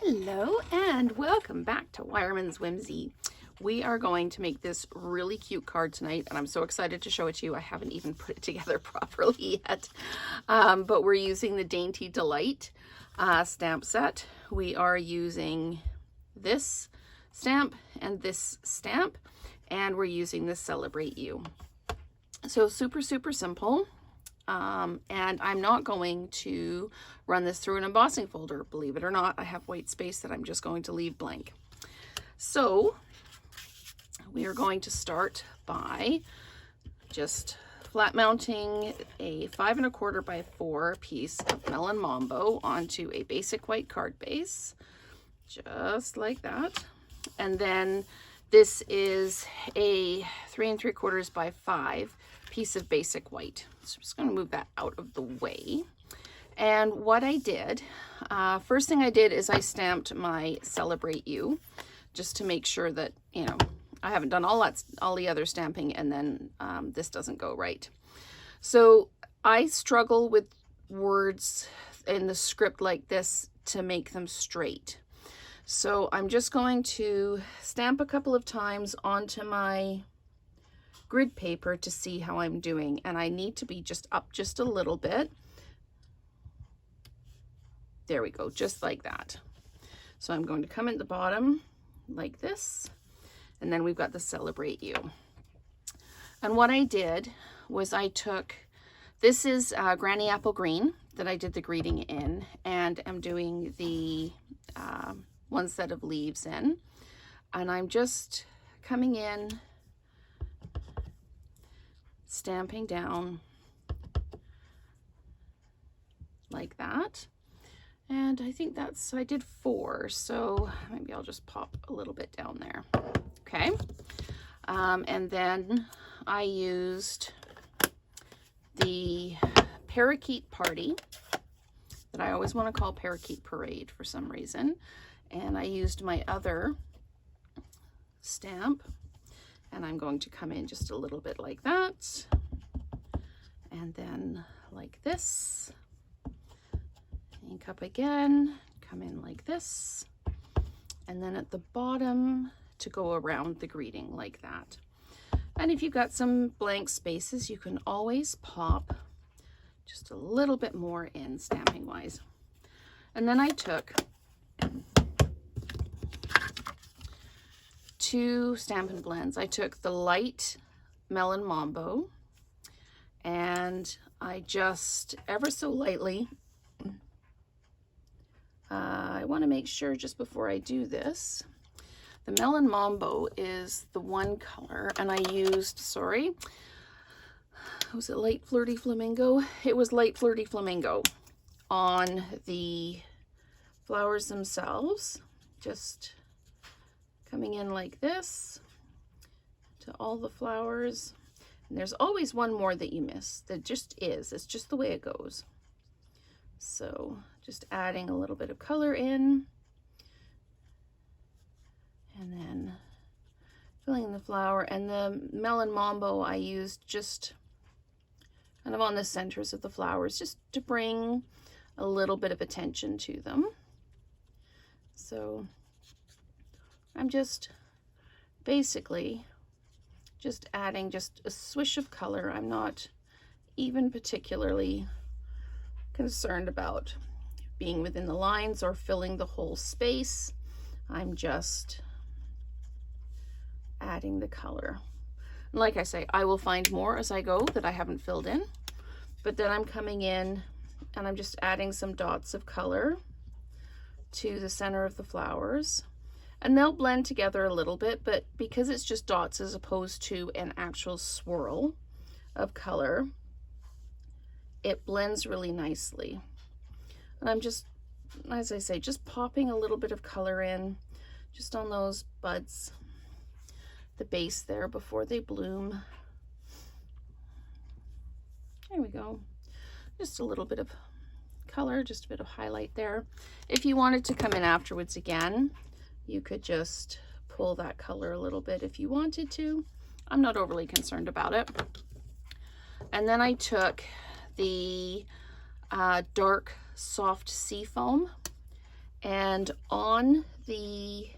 Hello and welcome back to Wireman's Whimsy. We are going to make this really cute card tonight, and I'm so excited to show it to you. I haven't even put it together properly yet, but we're using the Dainty Delight stamp set. We are using this stamp and this stamp, and we're using the Celebrate You. So super simple. And I'm not going to run this through an embossing folder. Believe it or not, I have white space that I'm just going to leave blank. So we are going to start by just flat mounting a 5 1/4 by 4 piece of Melon Mambo onto a basic white card base, just like that. And then this is a 3 3/4 by 5 piece of basic white. So I'm just going to move that out of the way. And what I did, first thing I did is I stamped my Celebrate You, just to make sure that, you know, I haven't done all the other stamping, and then this doesn't go right. So I struggle with words in the script like this to make them straight. So I'm just going to stamp a couple of times onto my grid paper to see how I'm doing, and I need to be just up just a little bit. There we go, just like that. So I'm going to come in the bottom like this, and then we've got the Celebrate You. And what I did was I took, this is Granny Apple Green that I did the greeting in, and I'm doing the one set of leaves in, and I'm just coming in, stamping down like that. And I think that's, I did 4, so maybe I'll just pop a little bit down there. Okay. And then I used the Parakeet Party that I always want to call Parakeet Parade for some reason. And I used my other stamp, and I'm going to come in just a little bit like that, and then like this, ink up again, come in like this, and then at the bottom to go around the greeting like that. And if you've got some blank spaces, you can always pop just a little bit more in stamping wise. And then I took 2 Stampin' Blends. I took the light Melon Mambo, and I just ever so lightly, I want to make sure just before I do this, the Melon Mambo is the one color, and I used, sorry, was it Light Flirty Flamingo? It was Light Flirty Flamingo on the flowers themselves, just coming in like this to all the flowers. And there's always one more that you miss. That just is. It's just the way it goes. So just adding a little bit of color in, and then filling in the flower. And the Melon Mambo I used just kind of on the centers of the flowers, just to bring a little bit of attention to them. So I'm just basically just adding just a swish of color. I'm not even particularly concerned about being within the lines or filling the whole space. I'm just adding the color. And like I say, I will find more as I go that I haven't filled in, but then I'm coming in and I'm just adding some dots of color to the center of the flowers. And they'll blend together a little bit, but because it's just dots as opposed to an actual swirl of color, it blends really nicely. And I'm just, as I say, just popping a little bit of color in just on those buds, the base there before they bloom. There we go. Just a little bit of color, just a bit of highlight there. If you wanted to come in afterwards again, you could just pull that color a little bit if you wanted to. I'm not overly concerned about it. And then I took the dark soft sea foam, And on the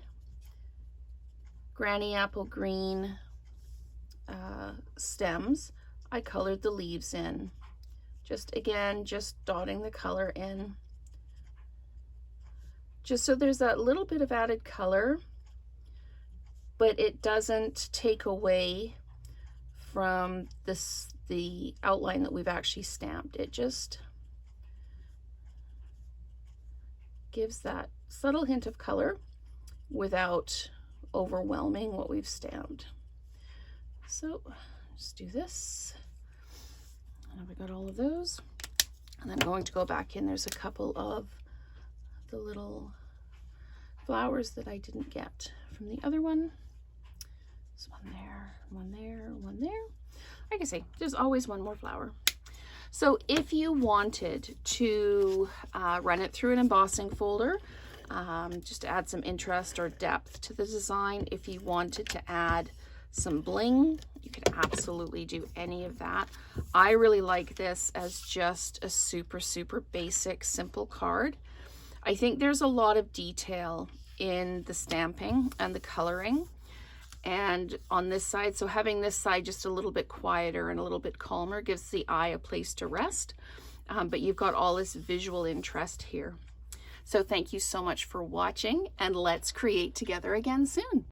Granny Apple Green stems, I colored the leaves in. Just again, just dotting the color in. Just so there's that little bit of added color, but it doesn't take away from the outline that we've actually stamped. It just gives that subtle hint of color without overwhelming what we've stamped. So just do this. And we got all of those. And I'm going to go back in. There's a couple of the little flowers that I didn't get from the other one. There's one there, one there, one there. Like I say, there's always one more flower. So if you wanted to run it through an embossing folder, just to add some interest or depth to the design, if you wanted to add some bling, you could absolutely do any of that. I really like this as just a super, super basic, simple card. I think there's a lot of detail in the stamping and the coloring. And on this side, so having this side just a little bit quieter and a little bit calmer gives the eye a place to rest. But you've got all this visual interest here. So thank you so much for watching, and let's create together again soon.